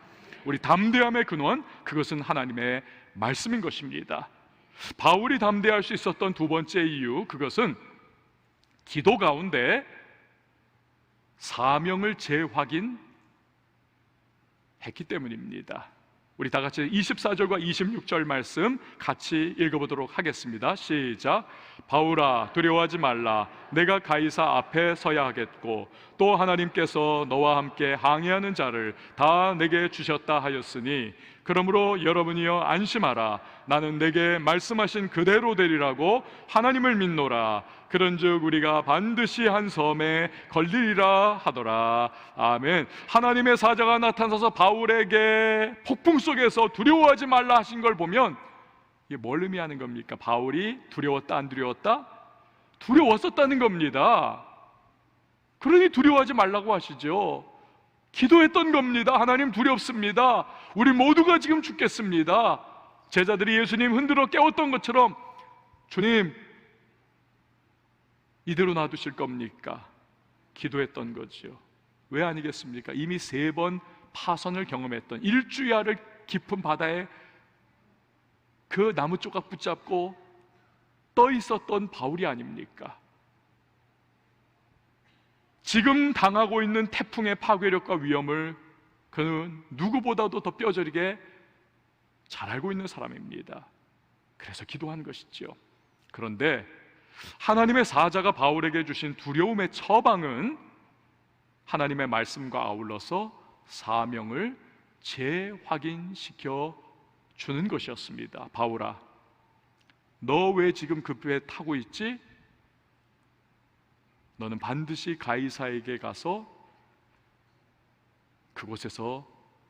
우리 담대함의 근원, 그것은 하나님의 말씀인 것입니다. 바울이 담대할 수 있었던 두 번째 이유, 그것은 기도 가운데 사명을 재확인했기 때문입니다. 우리 다 같이 24절과 26절 말씀 같이 읽어보도록 하겠습니다. 시작. 바울아, 두려워하지 말라. 내가 가이사 앞에 서야 하겠고 또 하나님께서 너와 함께 항해하는 자를 다 내게 주셨다 하였으니 그러므로 여러분이여 안심하라. 나는 내게 말씀하신 그대로 되리라고 하나님을 믿노라. 그런즉 우리가 반드시 한 섬에 걸리리라 하더라. 아멘. 하나님의 사자가 나타나서 바울에게 폭풍 속에서 두려워하지 말라 하신 걸 보면 이게 뭘 의미하는 겁니까? 바울이 두려웠다 안 두려웠다? 두려웠었다는 겁니다. 그러니 두려워하지 말라고 하시죠. 기도했던 겁니다. 하나님, 두렵습니다. 우리 모두가 지금 죽겠습니다. 제자들이 예수님 흔들어 깨웠던 것처럼 주님, 이대로 놔두실 겁니까? 기도했던 거죠. 왜 아니겠습니까? 이미 3번 파선을 경험했던, 일주야를 깊은 바다에 그 나무 조각 붙잡고 떠 있었던 바울이 아닙니까? 지금 당하고 있는 태풍의 파괴력과 위험을 그는 누구보다도 더 뼈저리게 잘 알고 있는 사람입니다. 그래서 기도한 것이죠. 그런데 하나님의 사자가 바울에게 주신 두려움의 처방은 하나님의 말씀과 아울러서 사명을 재확인시켜 주는 것이었습니다. 바울아, 너 왜 지금 그 배에 타고 있지? 너는 반드시 가이사에게 가서 그곳에서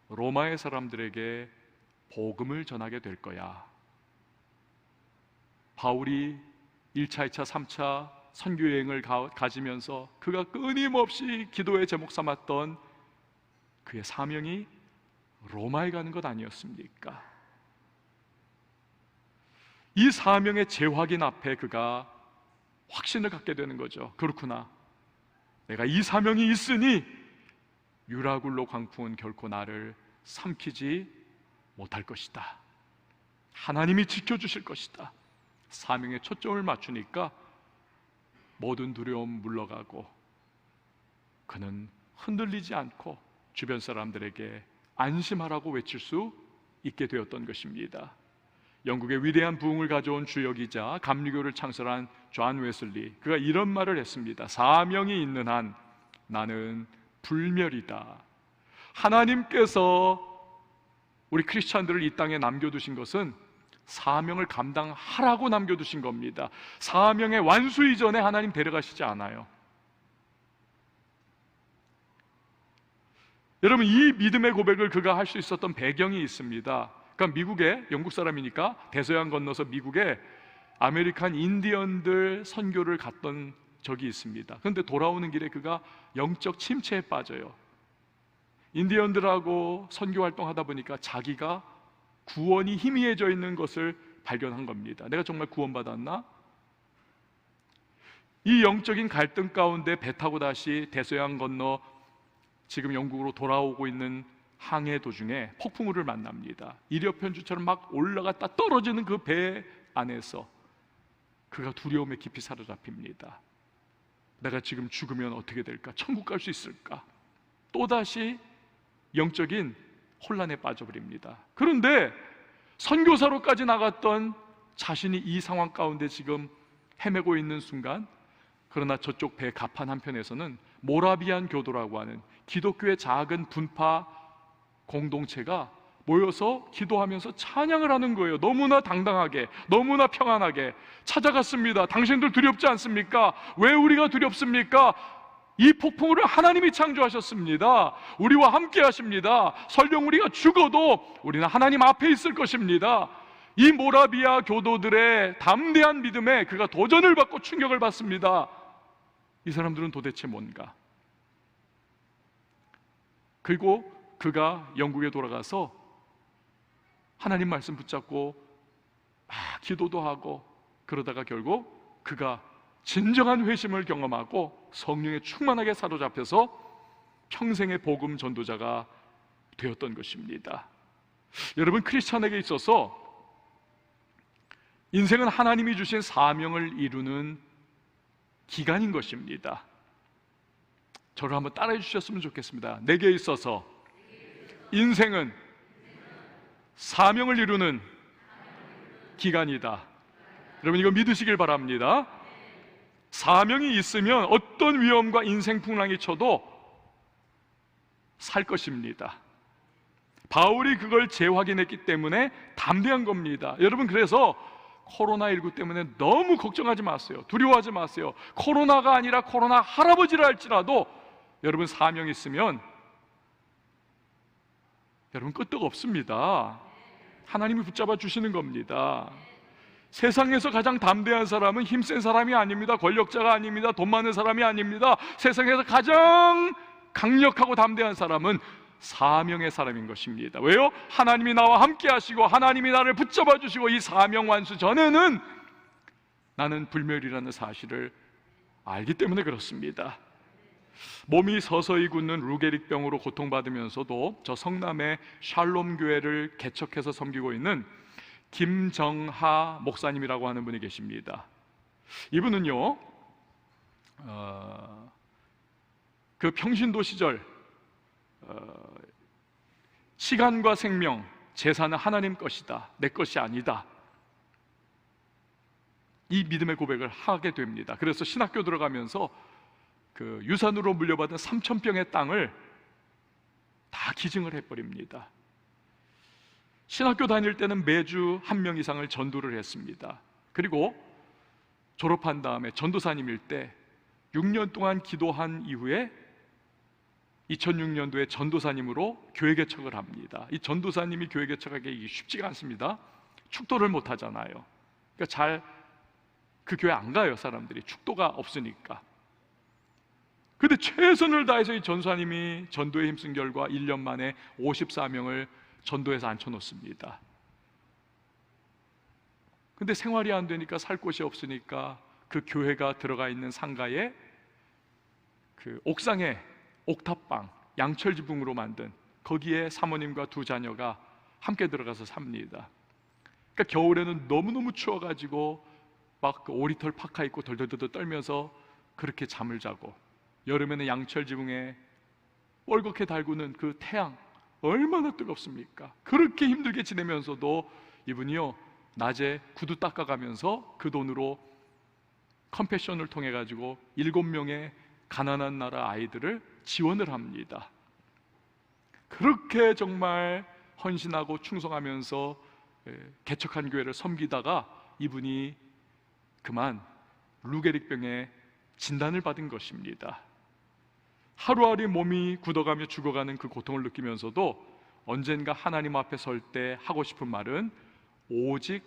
로마의 사람들에게 복음을 전하게 될 거야. 바울이 1차, 2차, 3차 선교여행을 가지면서 그가 끊임없이 기도의 제목 삼았던 그의 사명이 로마에 가는 것 아니었습니까? 이 사명의 재확인 앞에 그가 확신을 갖게 되는 거죠. 그렇구나, 내가 이 사명이 있으니 유라굴로 광풍은 결코 나를 삼키지 못할 것이다. 하나님이 지켜주실 것이다. 사명에 초점을 맞추니까 모든 두려움 물러가고 그는 흔들리지 않고 주변 사람들에게 안심하라고 외칠 수 있게 되었던 것입니다. 영국의 위대한 부흥을 가져온 주역이자 감리교를 창설한 존 웨슬리, 그가 이런 말을 했습니다. 사명이 있는 한 나는 불멸이다. 하나님께서 우리 크리스찬들을 이 땅에 남겨두신 것은 사명을 감당하라고 남겨두신 겁니다. 사명의 완수 이전에 하나님 데려가시지 않아요. 여러분, 이 믿음의 고백을 그가 할 수 있었던 배경이 있습니다. 그러니까 미국에, 영국 사람이니까 대서양 건너서 미국에 아메리칸 인디언들 선교를 갔던 적이 있습니다. 그런데 돌아오는 길에 그가 영적 침체에 빠져요. 인디언들하고 선교 활동하다 보니까 자기가 구원이 희미해져 있는 것을 발견한 겁니다. 내가 정말 구원받았나? 이 영적인 갈등 가운데 배 타고 다시 대서양 건너 지금 영국으로 돌아오고 있는 항해 도중에 폭풍우를 만납니다. 이력편주처럼 막 올라갔다 떨어지는 그 배 안에서 그가 두려움에 깊이 사로잡힙니다. 내가 지금 죽으면 어떻게 될까? 천국 갈 수 있을까? 또다시 영적인 혼란에 빠져버립니다. 그런데 선교사로까지 나갔던 자신이 이 상황 가운데 지금 헤매고 있는 순간, 그러나 저쪽 배 갑판 한편에서는 모라비안 교도라고 하는 기독교의 작은 분파 공동체가 모여서 기도하면서 찬양을 하는 거예요. 너무나 당당하게, 너무나 평안하게 찾아갔습니다. 당신들 두렵지 않습니까? 왜 우리가 두렵습니까? 이 폭풍우를 하나님이 창조하셨습니다. 우리와 함께 하십니다. 설령 우리가 죽어도 우리는 하나님 앞에 있을 것입니다. 이 모라비아 교도들의 담대한 믿음에 그가 도전을 받고 충격을 받습니다. 이 사람들은 도대체 뭔가? 그리고 그가 영국에 돌아가서 하나님 말씀 붙잡고 기도도 하고 그러다가 결국 그가 진정한 회심을 경험하고 성령에 충만하게 사로잡혀서 평생의 복음 전도자가 되었던 것입니다. 여러분, 크리스찬에게 있어서 인생은 하나님이 주신 사명을 이루는 기간인 것입니다. 저를 한번 따라해 주셨으면 좋겠습니다. 내게 있어서 인생은 사명을 이루는 기간이다. 여러분, 이거 믿으시길 바랍니다. 사명이 있으면 어떤 위험과 인생 풍랑이 쳐도 살 것입니다. 바울이 그걸 재확인했기 때문에 담대한 겁니다. 여러분, 그래서 코로나19 때문에 너무 걱정하지 마세요. 두려워하지 마세요. 코로나가 아니라 코로나 할아버지라 할지라도 여러분, 사명이 있으면 여러분 끄떡 없습니다. 하나님이 붙잡아 주시는 겁니다. 세상에서 가장 담대한 사람은 힘센 사람이 아닙니다. 권력자가 아닙니다. 돈 많은 사람이 아닙니다. 세상에서 가장 강력하고 담대한 사람은 사명의 사람인 것입니다. 왜요? 하나님이 나와 함께 하시고 하나님이 나를 붙잡아 주시고 이 사명 완수 전에는 나는 불멸이라는 사실을 알기 때문에 그렇습니다. 몸이 서서히 굳는 루게릭병으로 고통받으면서도 저 성남의 샬롬 교회를 개척해서 섬기고 있는 김정하 목사님이라고 하는 분이 계십니다. 이분은요, 그 평신도 시절 시간과 생명, 재산은 하나님 것이다, 내 것이 아니다, 이 믿음의 고백을 하게 됩니다. 그래서 신학교 들어가면서 그 유산으로 물려받은 3,000평의 땅을 다 기증을 해버립니다. 신학교 다닐 때는 매주 1명 이상을 전도를 했습니다. 그리고 졸업한 다음에 전도사님일 때 6년 동안 기도한 이후에 2006년도에 전도사님으로 교회 개척을 합니다. 이 전도사님이 교회 개척하기 쉽지가 않습니다. 축도를 못 하잖아요. 그러니까 잘 그 교회 안 가요, 사람들이. 축도가 없으니까. 근데 최선을 다해서 이 전도사님이 전도에 힘쓴 결과 1년 만에 54명을 전도해서 앉혀놓습니다. 근데 생활이 안 되니까, 살 곳이 없으니까 그 교회가 들어가 있는 상가에 그 옥상에 옥탑방, 양철 지붕으로 만든 거기에 사모님과 두 자녀가 함께 들어가서 삽니다. 그러니까 겨울에는 너무너무 추워가지고 막 그 오리털 파카 입고 덜덜덜 떨면서 그렇게 잠을 자고, 여름에는 양철 지붕에 뻘겋게 달구는 그 태양 얼마나 뜨겁습니까? 그렇게 힘들게 지내면서도 이분이요, 낮에 구두 닦아가면서 그 돈으로 컴패션을 통해 가지고 7명의 가난한 나라 아이들을 지원을 합니다. 그렇게 정말 헌신하고 충성하면서 개척한 교회를 섬기다가 이분이 그만 루게릭병에 진단을 받은 것입니다. 하루하루 몸이 굳어가며 죽어가는 그 고통을 느끼면서도 언젠가 하나님 앞에 설 때 하고 싶은 말은 오직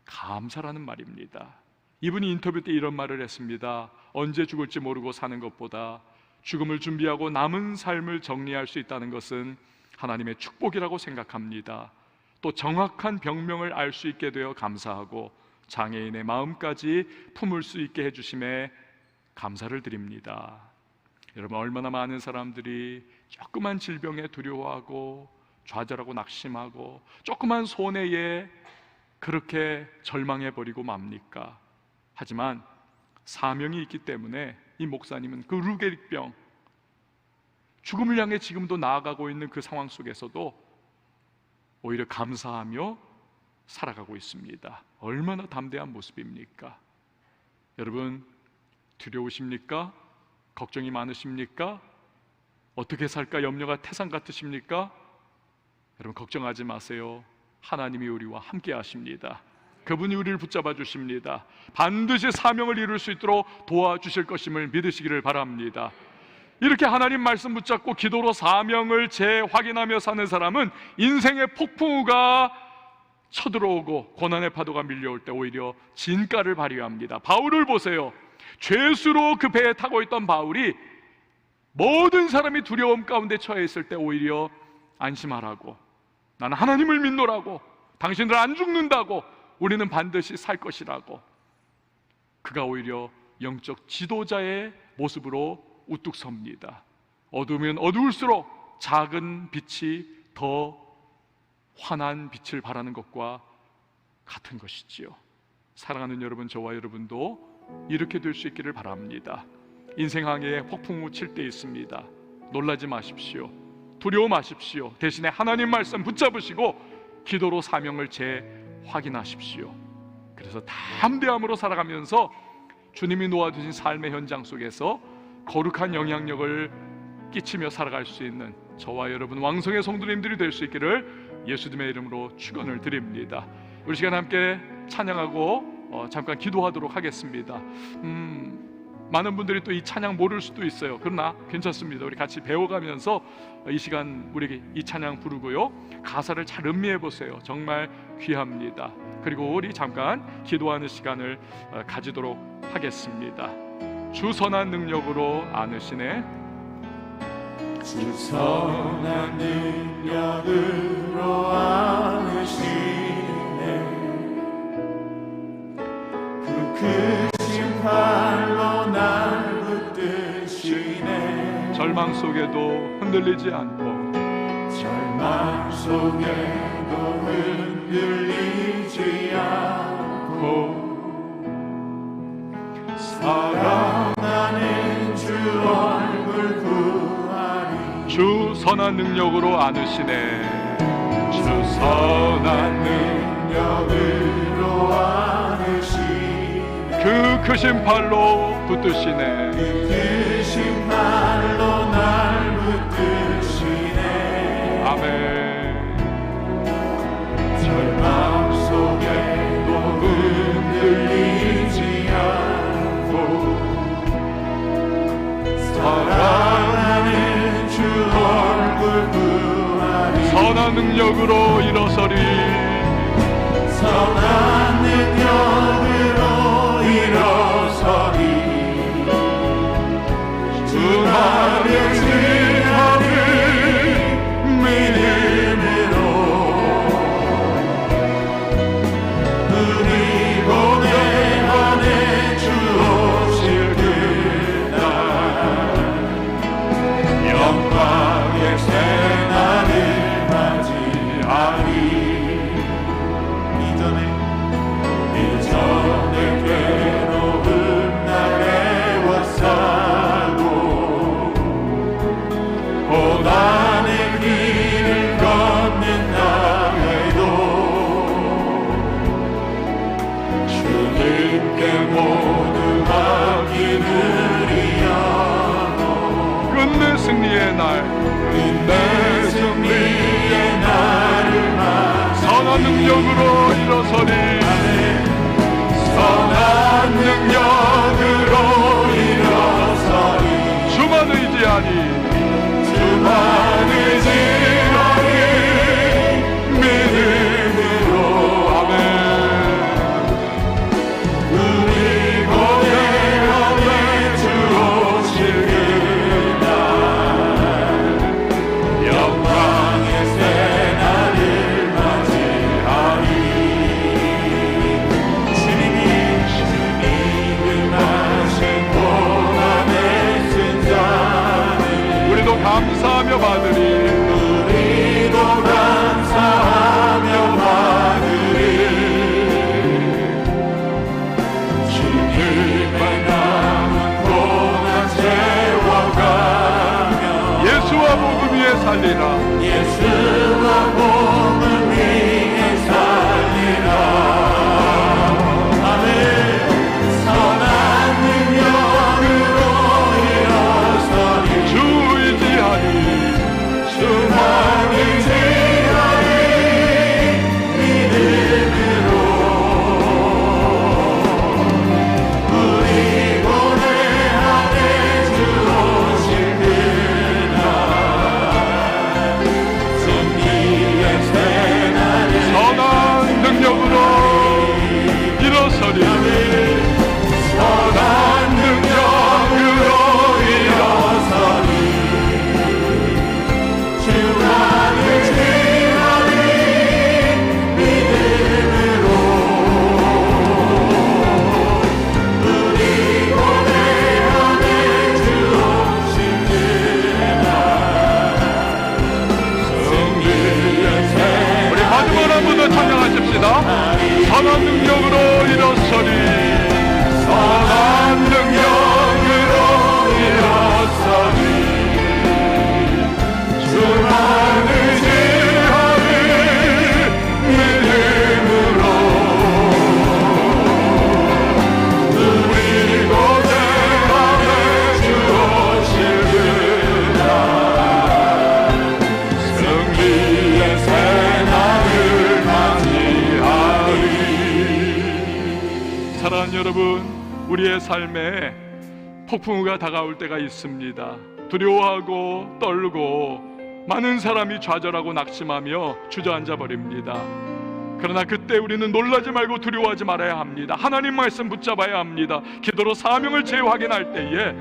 감사라는 말입니다. 이분이 인터뷰 때 이런 말을 했습니다. 언제 죽을지 모르고 사는 것보다 죽음을 준비하고 남은 삶을 정리할 수 있다는 것은 하나님의 축복이라고 생각합니다. 또 정확한 병명을 알 수 있게 되어 감사하고 장애인의 마음까지 품을 수 있게 해주심에 감사를 드립니다. 여러분, 얼마나 많은 사람들이 조그만 질병에 두려워하고 좌절하고 낙심하고 조그만 손해에 그렇게 절망해버리고 맙니까? 하지만 사명이 있기 때문에 이 목사님은 그 루게릭병, 죽음을 향해 지금도 나아가고 있는 그 상황 속에서도 오히려 감사하며 살아가고 있습니다. 얼마나 담대한 모습입니까? 여러분, 두려우십니까? 걱정이 많으십니까? 어떻게 살까 염려가 태산 같으십니까? 여러분, 걱정하지 마세요. 하나님이 우리와 함께 하십니다. 그분이 우리를 붙잡아 주십니다. 반드시 사명을 이룰 수 있도록 도와주실 것임을 믿으시기를 바랍니다. 이렇게 하나님 말씀 붙잡고 기도로 사명을 재확인하며 사는 사람은 인생의 폭풍우가 쳐들어오고 고난의 파도가 밀려올 때 오히려 진가를 발휘합니다. 바울을 보세요. 죄수로 그 배에 타고 있던 바울이 모든 사람이 두려움 가운데 처해 있을 때 오히려 안심하라고, 나는 하나님을 믿노라고, 당신들 안 죽는다고, 우리는 반드시 살 것이라고, 그가 오히려 영적 지도자의 모습으로 우뚝 섭니다. 어두우면 어두울수록 작은 빛이 더 환한 빛을 발하는 것과 같은 것이지요. 사랑하는 여러분, 저와 여러분도 이렇게 될 수 있기를 바랍니다. 인생 항해에 폭풍우 칠 때 있습니다. 놀라지 마십시오. 두려워 마십시오. 대신에 하나님 말씀 붙잡으시고 기도로 사명을 재확인하십시오. 그래서 담대함으로 살아가면서 주님이 놓아주신 삶의 현장 속에서 거룩한 영향력을 끼치며 살아갈 수 있는 저와 여러분 왕성의 성도님들이 될 수 있기를 예수님의 이름으로 축원을 드립니다. 우리 시간 함께 찬양하고 잠깐 기도하도록 하겠습니다. 많은 분들이 또 이 찬양 모를 수도 있어요. 그러나 괜찮습니다. 우리 같이 배워가면서 이 시간 우리 이 찬양 부르고요, 가사를 잘 음미해 보세요. 정말 귀합니다. 그리고 우리 잠깐 기도하는 시간을 가지도록 하겠습니다. 주 선한 능력으로 안으시네. 주 선한 능력으로 안으시네. 그 크신 팔로 날 붙드시네. 절망 속에도 흔들리지 않고, 절망 속에도 흔들리지 않고, 사랑하는 주 얼굴 구하리. 주 선한 능력으로 안으시네. 주 선한 능력으로 안으시네. 그 크신 팔로 붙드시네. 그 크신 팔로 날 붙드시네. 아멘. 절망 속에도 흔들리지 않고, 사랑하는 주 얼굴 구하리. 선한 능력으로 일어서리. 선한 능력으로 일어서리. 주 나를 지하는 믿음으로 우리 보내 안에 주 오실 그날 영광 승리의 날, 내 승리의 날을 맞아 선한 능력으로 일어서리. 선한 능력으로 일어서리 주만 의지하니, 주만 의지하니 믿음으로 아멘. 우리 고대함에 주 오실 그날 영광의 새날을 맞이하리 주님이 금하신 고난의 승자를 우리도 감사하며 받으리. 우리도 감사하며 받으리 주님의 남은 고난 채워가며 예수와 복음 위에 살리라. 예수와 복음 위에 살리라 아멘 선한 능력으로 일어서리 주 의지하니, 주만 의지하니 믿음으로 우리 고뇌함에 주 오실 그날 승리의 새날을 선한 능력으로 일어서리. 선한 능력으로 일어서리 주만 의지하니 믿음으로 우리 고뇌함에 주 오신 그날 승리의 새날 우리 마지막 한 번 더 찬양하십시다. 선한 능력으로 일어서리. 선한 능력으로 일어서리 주만 의지하니 믿음으로 우리 고대함에 주 오실 그날 승리의 새날을 맞이하리 사랑하는 여러분, 우리의 삶에 폭풍우가 다가올 때가 있습니다. 두려워하고 떨고 많은 사람이 좌절하고 낙심하며 주저앉아 버립니다. 그러나 그때 우리는 놀라지 말고 두려워하지 말아야 합니다. 하나님 말씀 붙잡아야 합니다. 기도로 사명을 재확인할 때에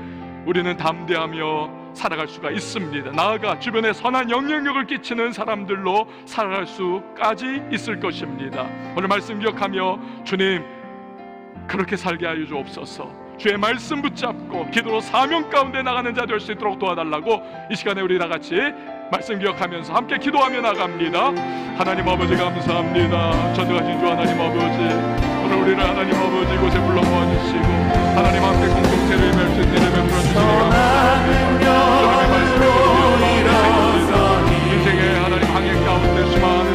우리는 담대하며 살아갈 수가 있습니다. 나아가 주변에 선한 영향력을 끼치는 사람들로 살아갈 수까지 있을 것입니다. 오늘 말씀 기억하며 주님 그렇게 살게 하여 주옵소서. 주의 말씀 붙잡고 기도로 사명 가운데 나가는 자 될 수 있도록 도와달라고 이 시간에 우리 다 같이 말씀 기억하면서 함께 기도하며 나갑니다. 하나님 아버지 감사합니다. 전능하신 주 하나님 아버지, 오늘 우리를 하나님 아버지 이곳에 불러 모아주시고 하나님 함께 공동체를 임할 수 있는 일을 베풀어 주시니 감사합니다. 인생의 하나님 항해 가운데 수많은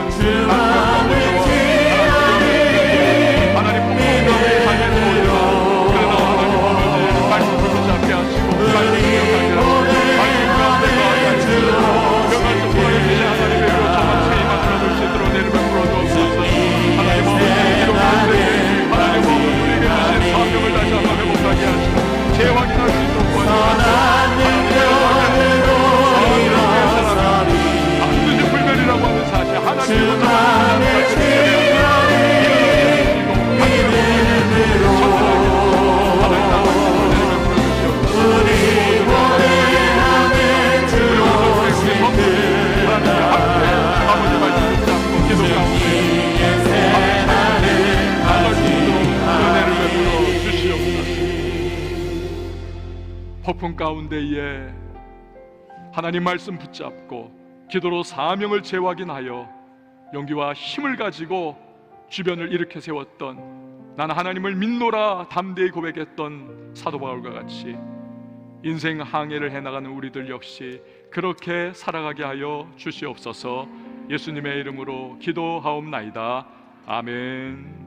하나님 폭풍 가운데 달려서 그러나 하나님 아버지 말씀을 붙잡게 하시고 말씀을 기억하게 하시고 말씀 가운데 거하게 하시고 그 말씀 보내주신 하나님의 은혜로 저만 세이 만들어줄 수 있도록 내를 베풀어 주옵소서. 하나님 아버지 기도 가운데 하나님 아버지 우리에게 주신 사명을 다시 한번 회복하게 하시고 재확인할 수 있도록 반드시 불멸이라고 하는 사실 하나님의 폭풍 가운데에 하나님 말씀 붙잡고 기도로 사명을 재확인하여 용기와 힘을 가지고 주변을 일으켜 세웠던 나는 하나님을 믿노라 담대히 고백했던 사도 바울과 같이 인생 항해를 해나가는 우리들 역시 그렇게 살아가게 하여 주시옵소서. 예수님의 이름으로 기도하옵나이다. 아멘.